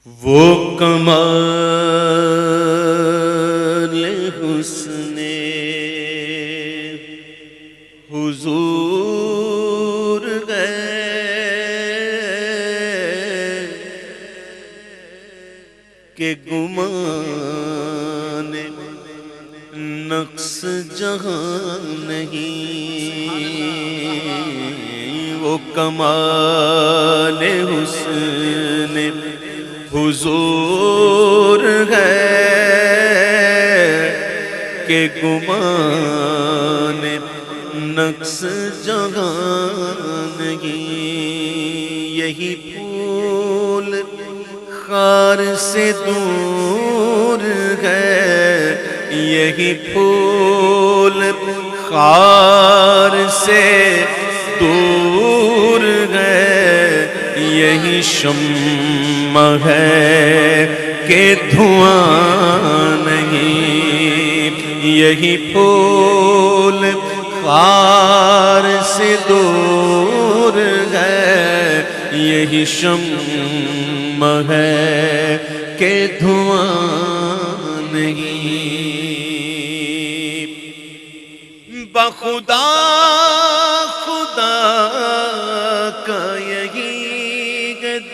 وہ کمال حسن حضور ہے کہ گمان نقص جہاں نہیں، وہ کمال حسن حضور ہے کہ گمان نقص جہاں نہیں، یہی پھول خار سے دور ہے، یہی پھول خار سے دور ہے، یہی شمع ہے کہ دھواں نہیں، یہی پھول خار سے دور ہے، یہی شمع ہے کہ دھواں نہیں، بخدا خدا کا یہی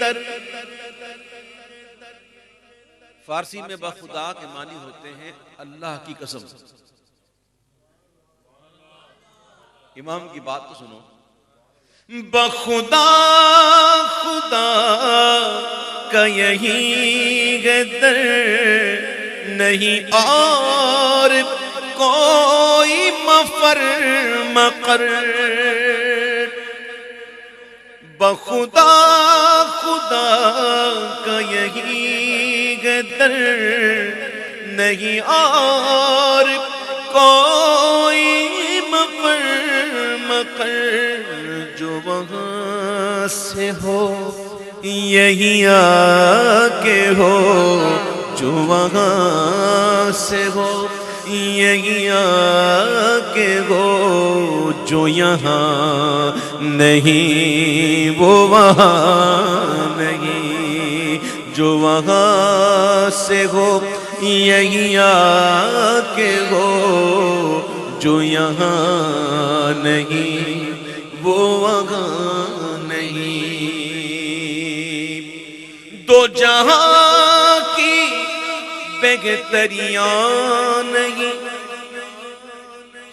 در۔ فارسی میں بخدا کے معنی ہوتے ہیں اللہ کی قسم۔ امام کی بات تو سنو، بخدا خدا کا یہی در، نہیں اور کوئی مفر مقر، بخدا خدا کا یہی در، نہیں اور کوئی مفر مقر، جو وہاں سے ہو یہی آ کے ہو، جو وہاں سے ہو یہی آ کے ہو، جو یہاں نہیں وہ وہاں نہیں، جو وہاں سے ہو یہی آ کے ہو، جو یہاں نہیں وہ وہاں نہیں، دو جہاں کی بہتریاں نہیں،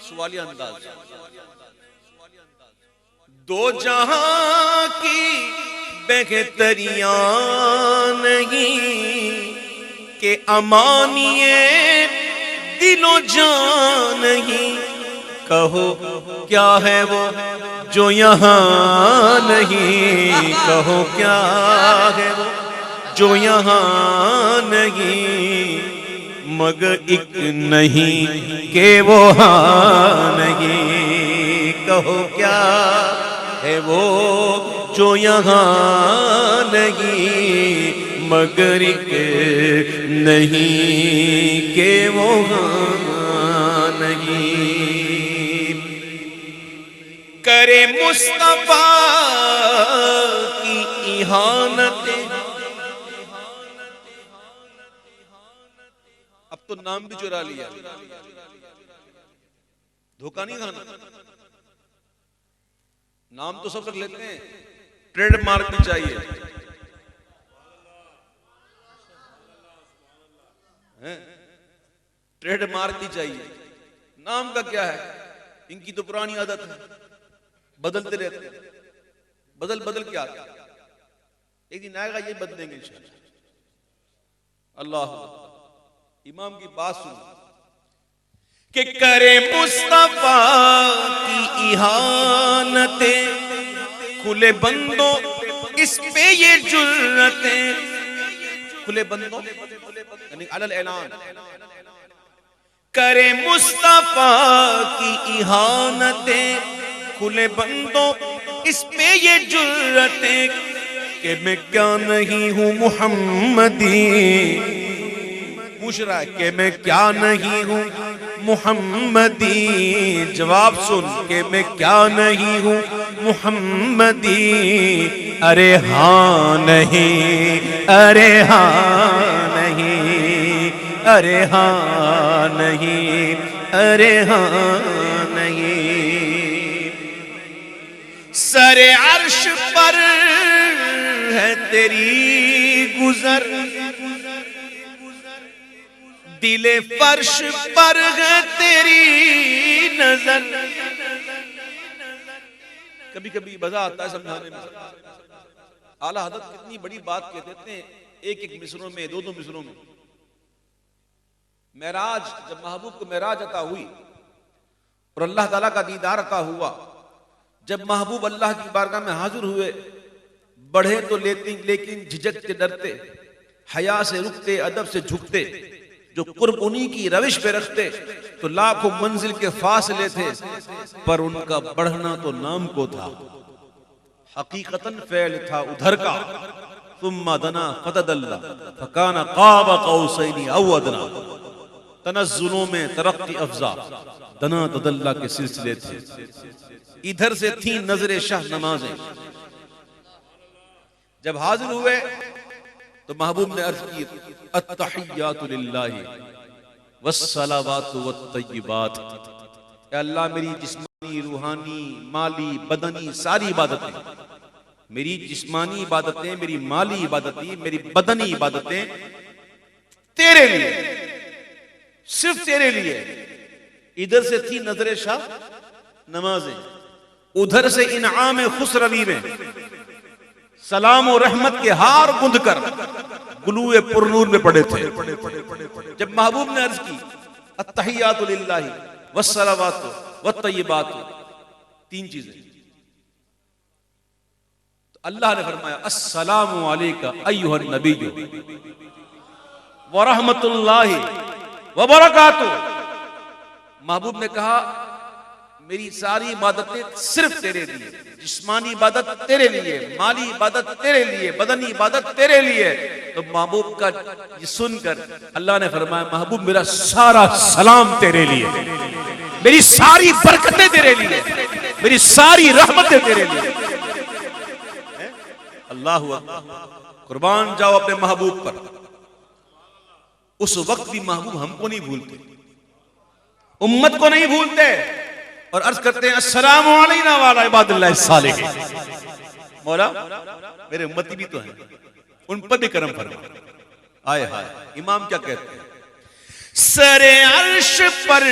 سوالیہ انداز، دو جہاں کی بہتریاں نہیں، کہ امانی دل و جان نہیں، کہو کیا ہے وہ جو یہاں نہیں، کہو کیا ہے وہ جو یہاں نہیں، مگر ایک نہیں کہ وہ ہاں نہیں، کہو کیا ہے وہ جو یہاں نہیں، مگر ایک نہیں کہ وہ ہاں نہیں، کرے مصطفیٰ کی اہانت، اب تو نام بھی چرا لیا، دھوکہ نہیں کھانا، نام تو سب رکھ لیتے ہیں، ٹریڈ مارک بھی چاہیے، ٹریڈ مارک بھی چاہیے، نام کا کیا ہے، ان کی تو پرانی عادت ہے، بدلتے رہتے ہیں، بدل کے آتے ہیں، ایک دن آئے گا یہ بدلیں گے انشاءاللہ۔ اللہ امام کی بات سنو کہ کرے مصطفیٰ کی اہانتیں، کھلے بندوں اس پہ یہ جرتیں، کھلے بندوں یعنی علی الاعلان، کرے مصطفیٰ کی اہانتیں، کھلے بندوں اس پہ یہ جرتیں، کہ میں کیا نہیں ہوں محمدی، پوچھ رہا ہے کہ میں کیا نہیں ہوں محمدی، جواب سن کہ میں کیا نہیں ہوں محمدی، ارے ہاں نہیں، ارے ہاں نہیں، ارے ہاں نہیں، ارے ہاں نہیں۔ سر عرش پر ہے تیری گزر، دل فرش پر ہے تیری نظر۔ کبھی کبھی مزہ آتا ہے سمجھانے میں۔ اعلیٰ حضرت کتنی بڑی بات کہہ دیتے ہیں ایک ایک مصروں میں، دو دو مصروں میں۔ معراج، جب محبوب کو معراج عطا ہوئی اور اللہ تعالیٰ کا دیدار عطا ہوا، جب محبوب اللہ کی بارگاہ میں حاضر ہوئے، بڑھے تو لیکن جھجکتے ڈرتے، حیا سے رکتے، ادب سے جھکتے، جو قرب انہی کی روش پہ رکھتے تو لاکھوں منزل کے فاصلے تھے، پر ان کا بڑھنا تو نام کو تھا، حقیقتاً فعل تھا ادھر کا۔ ثم دنا فتدلی فکان قاب قوسین او ادنی، تنزلوں میں ترقی افزا، دنا تدلی کے سلسلے تھے۔ ادھر سے تھیں نظر شاہ نمازیں۔ جب حاضر ہوئے تو محبوب نے عرض کی التحیات للہ والصلوات والطیبات، اے اللہ میری جسمانی، روحانی، مالی، بدنی ساری عبادتیں، میری جسمانی عبادتیں، میری مالی عبادتیں، میری بدنی عبادتیں تیرے لیے، صرف تیرے لیے۔ ادھر سے تھی نظر شاہ نمازیں، ادھر سے انعام خسروی میں سلام و رحمت کے ہار گند کر گلوئے پرنور میں پڑے تھے۔ جب محبوب نے عرض کی التحیات للہ والصلوات والطیبات، تین چیزیں، تو اللہ نے فرمایا السلام علیک ایھا النبی ورحمۃ اللہ وبرکاتہ۔ محبوب نے کہا میری ساری عبادتیں صرف تیرے لیے، جسمانی عبادت تیرے لیے، مالی عبادت تیرے لیے، بدنی عبادت تیرے لیے۔ تو محبوب کا یہ سن کر اللہ نے فرمایا محبوب میرا سارا سلام تیرے لیے، میری ساری برکتیں تیرے لیے، میری ساری رحمتیں تیرے لیے۔ اللہ اکبر، قربان جاؤ اپنے محبوب پر۔ اس وقت بھی محبوب ہم کو نہیں بھولتے، امت کو نہیں بھولتے، اور عرض کرتے ہیں السلام علینا وعلی عباد اللہ الصالحین۔ مولا میرے امتی بھی تو ہیں، ان پر بھی کرم فرما۔ آئے ہائے، امام کیا کہتے ہیں؟ سر عرش پر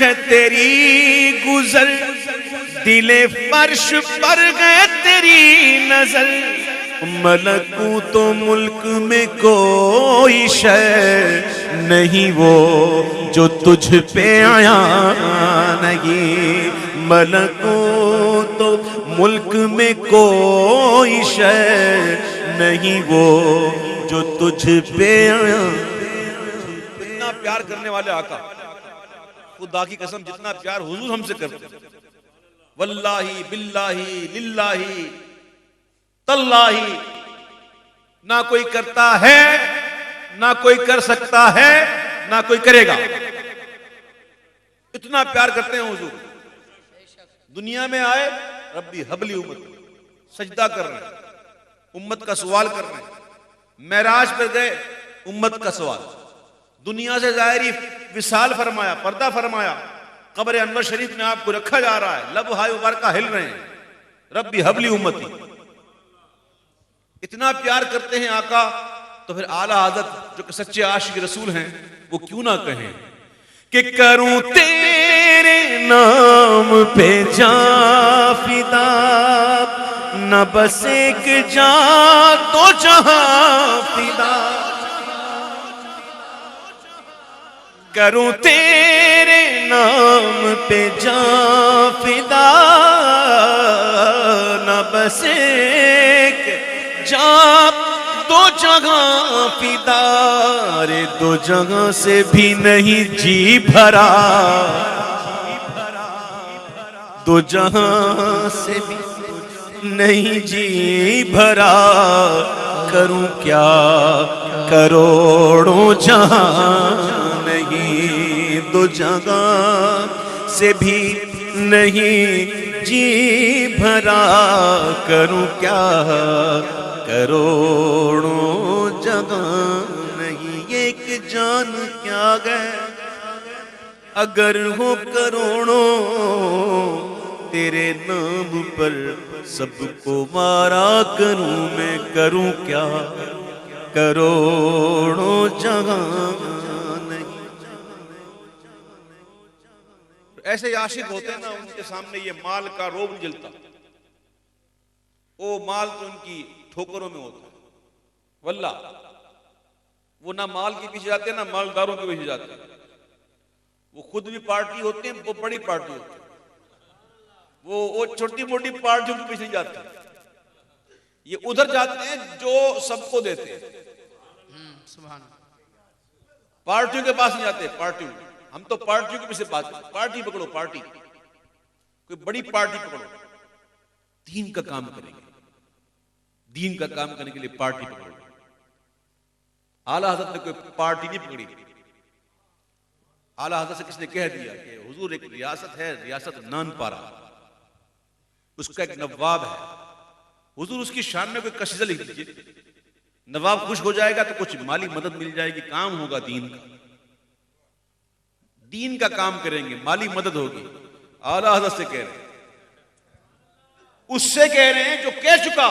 ہے تیری گزر، دل فرش پر ہے تیری نظر، ملکوت و ملک میں کوئی شے نہیں وہ جو تجھ پہ آیا نہیں، ملکوت و ملک میں کوئی شے نہیں وہ جو تجھ پہ آیا۔ اتنا پیار کرنے والے آقا، خدا کی قسم جتنا پیار حضور ہم سے کرتے، واللہ باللہ للہ تاللہ نہ کوئی کرتا ہے، نہ کوئی کر سکتا ہے، نہ کوئی کرے گا۔ اتنا پیار کرتے ہیں حضور۔ دنیا میں آئے ربی حبلی امت، سجدہ کر رہے ہیں، امت کا سوال کر رہے ہیں۔ معراج پر گئے، امت کا سوال۔ دنیا سے ظاہری وصال فرمایا، پردہ فرمایا، قبر انور شریف میں آپ کو رکھا جا رہا ہے، لب ہائے مبارکہ ہل رہے ہیں، ربی حبلی امتی۔ اتنا پیار کرتے ہیں آقا، تو پھر اعلیٰ حضرت جو کہ سچے عاشق رسول ہیں وہ کیوں نہ کہیں کہ کروں تیرے نام پہ جاں فدا، نہ بس ایک جاں تو جہاں فدا، کروں تیرے نام پہ جاں فدا، نہ بس ایک جاں دو جگہ فدا، رے دو جگہ سے بھی نہیں جی بھرا، دو جہاں سے بھی نہیں جی بھرا، کروں کیا کروڑوں جہاں نہیں، دو جگہ سے بھی نہیں جی بھرا کروں کیا، کروڑوں جگہ نہیں ایک جان کیا گئے، اگر ہو کروڑوں تیرے نام پر سب کو مارا کروں میں، کروں کیا کروڑوں جگہ نہیں۔ ایسے عاشق ہوتے ہیں نا، ان کے سامنے یہ مال کا روب نہیں جلتا، وہ مال تو ان کی ٹھوکروں میں ہوتا ہے، واللہ وہ نہ مال کے پیچھے جاتے ہیں نہ مالداروں کے پیچھے جاتے ہیں، وہ خود بھی پارٹی ہوتے ہیں، وہ بڑی پارٹی ہوتی ہے، وہ چھوٹی موٹی پارٹیوں کے پیچھے نہیں جاتے، یہ ادھر جاتے ہیں جو سب کو دیتے ہیں، سبحان پارٹیوں کے پاس نہیں جاتے، پارٹیوں ہم تو پارٹیوں کے پیچھے پارٹی پکڑو، پارٹی کوئی بڑی پارٹی پکڑو، دین کا کام کریں گے، دین کا کام کرنے کے لیے پارٹی پکڑو۔ اعلیٰ حضرت نے کوئی پارٹی نہیں پکڑی، اعلیٰ حضرت سے کس نے کہہ دیا کہ حضور ایک ریاست ہے، ریاست نان پارا، اس کا ایک نواب ہے، حضور اس کی شان میں کوئی قصیدہ لکھ دیجیے، نواب خوش ہو جائے گا تو کچھ مالی مدد مل جائے گی، کام ہوگا دین کا، دین کا کام کریں گے، مالی مدد ہوگی۔ اعلیٰ حضرت سے کہہ رہے ہیں، اس سے کہہ رہے ہیں جو کہہ چکا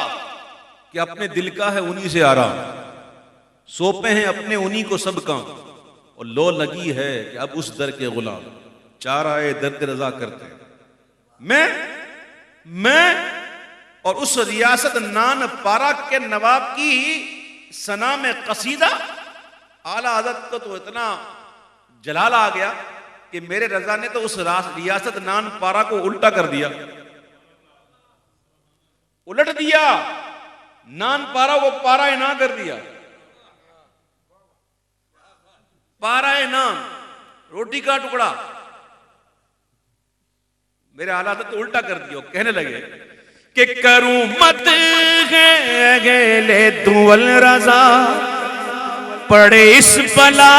کہ اپنے دل کا ہے انہی سے آرام، سونپے ہیں اپنے انہی کو سب کام، اور لو لگی ہے کہ اب اس در کے غلام چارہ درد رضا کرتے ہیں۔ میں اور اس ریاست نان پارا کے نواب کی ثنا میں قصیدہ، اعلیٰ حضرت کو تو اتنا جلال آ گیا کہ میرے رضا نے تو اس ریاست نان پارا کو الٹا کر دیا، الٹ دیا، نان پارا وہ پارا نہ کر دیا، پارا نان روٹی کا ٹکڑا، میرے اعلیٰ حضرت تو الٹا کر دیا، کہنے لگے کہ کروں مت گلے دول رضا، پڑے اس بلا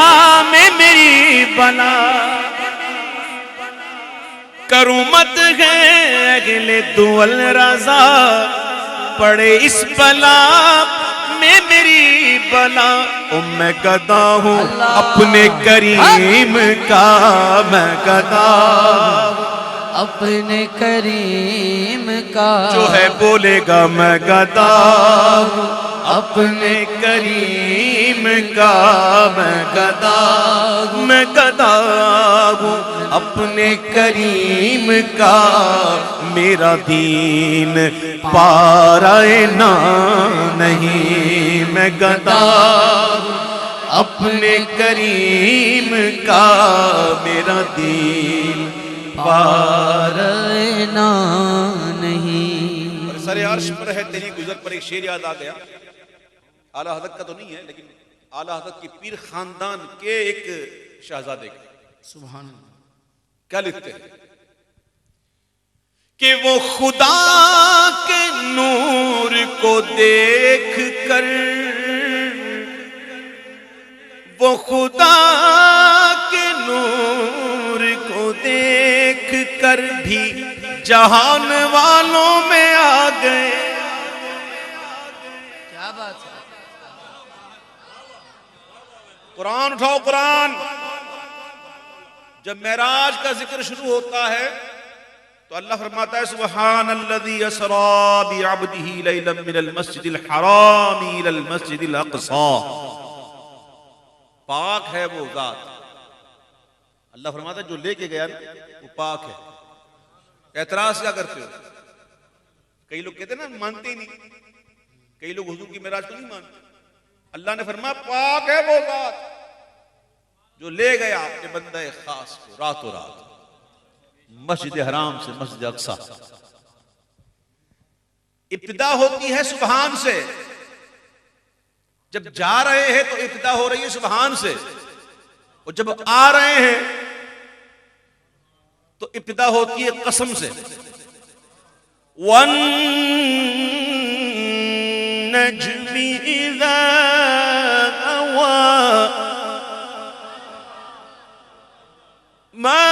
میں میری بلا، کروں مت گلے دول رضا، پڑے اس بلا میں میری بلا، میں گدا ہوں اپنے کریم کا، میں گدا اپنے کریم کا، جو ہے بولے گا میں گدا ہوں اپنے کریم کا، میں گدا ہوں اپنے کریم کا، میرا دین پارائے نا نہیں، میں گدا ہوں اپنے کریم کا، میرا دین پارنا نہیں۔ اور سر عرش پر ہے تیری گزر پر ایک شعر یاد آ گیا، اعلیٰ حضرت کا تو نہیں ہے لیکن اعلیٰ حضرت کی پیر خاندان کے ایک شہزادے کا، سبحان اللہ، کیا لکھتے ہیں کہ وہ خدا کے نور کو دیکھ کر، وہ خدا کے نور کو دیکھ کر بھی جہان والوں میں آ گئے، کیا بات ہے، قرآن اٹھاؤ قرآن۔ جب معراج کا ذکر شروع ہوتا ہے تو اللہ فرماتا ہے سبحان الذی اسری بعبدہ لیلا من المسجد الحرام الی المسجد الاقصی، پاک ہے وہ ذات، اللہ فرماتا ہے جو لے کے گیا وہ پاک ہے۔ اعتراض کیا کرتے ہو؟ کئی لوگ کہتے ہیں نا مانتے ہی نہیں، کئی لوگ حضور کی معراج کو نہیں مانتے، اللہ نے فرمایا پاک ہے وہ ذات جو لے گیا اپنے بندہ خاص کو راتوں رات مسجد حرام سے مسجد اقصی۔ ابتدا ہوتی ہے سبحان سے، جب جا رہے ہیں تو ابتدا ہو رہی ہے سبحان سے، اور جب آ رہے ہیں تو ابتدا ہوتی ہے قسم سے۔ وَالنَّجْمِ إِذَا هَوَىٰ مَا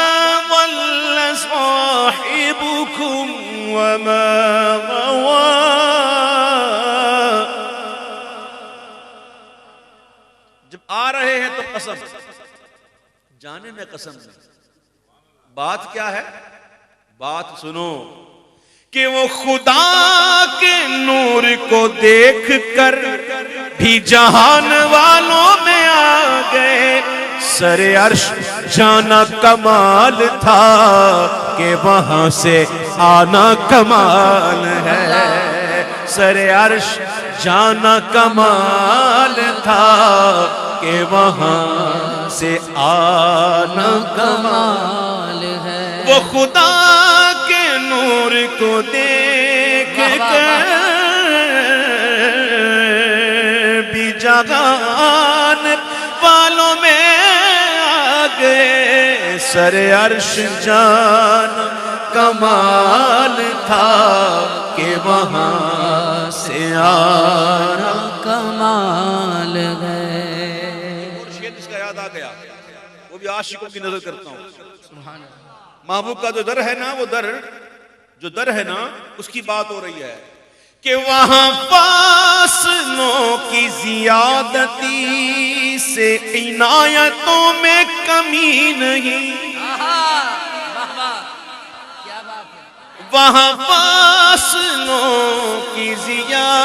ضَلَّ صَاحِبُكُمْ جب آ رہے ہیں تو قسم، جانے میں قسم نہیں. بات کیا ہے؟ بات سنو کہ وہ خدا کے نور کو دیکھ کر بھی جہان والوں میں آ گئے. سر عرش جانا کمال تھا کہ وہاں سے آنا کمال ہے. سر عرش جانا کمال تھا کہ وہاں سے آنا کمال ہے. وہ خدا کے نور کو دیکھ کر بھی جہان والوں میں آ گئے. سر عرش جان کمال تھا کہ وہاں سے آنا کمال ہے. اور شعر جس کا یاد آ گیا وہ بھی عاشقوں کی نظر کرتا ہوں. سبحان اللہ. محبوب کا جو در ہے نا، وہ در ہے نا، اس کی بات ہو رہی ہے کہ وہاں فاصلوں کی زیادتی سے عنایتوں میں کمی نہیں. کیا بات ہے. وہاں فاصلوں کی زیادتی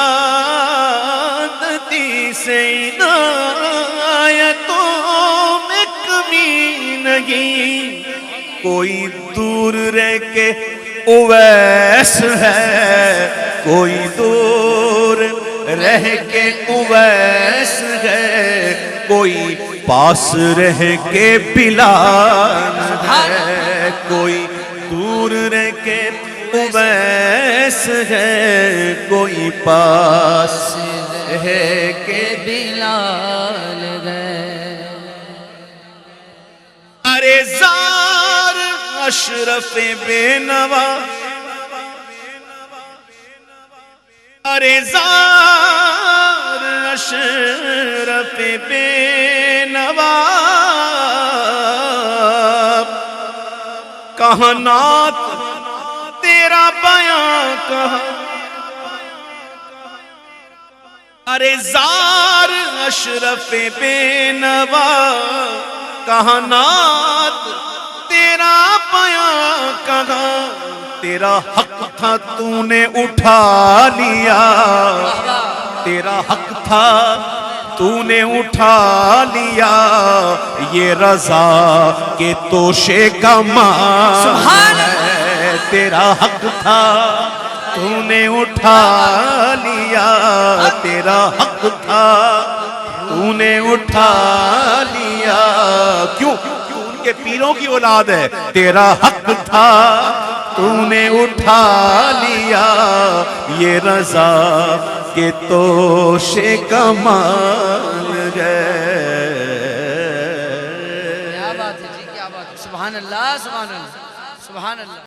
سے عنایتوں میں کمی نہیں. کوئی دور رہ کے اویس ہے، کوئی دور رہ کے اویس ہے، کوئی پاس رہ کے بلال ہے. کوئی دور رہ کے اویس ہے، کوئی پاس رہ کے بلال گئے. ارے زار اشرف بے نوا، ارے زار اشرف بے نوا، کہاں نعت تیرا بیاں کہاں. ارے زار اشرف بے نوا، کہاں نعت تیرا بیاں کہاں. تیرا حق تھا تو نے اٹھا لیا، تیرا حق تھا تو نے اٹھا لیا. یہ رضا کے توشے کا مال ہے. تیرا حق تھا تو نے اٹھا لیا، تیرا حق تھا تو نے اٹھا لیا. کیوں؟ ان کے پیروں کی اولاد ہے. تیرا حق تھا تو نے اٹھا لیا، یہ رضا کے توشے کا مال ہے. کیا بات ہے جی، کیا بات ہے. سبحان اللہ، سبحان اللہ، سبحان اللہ.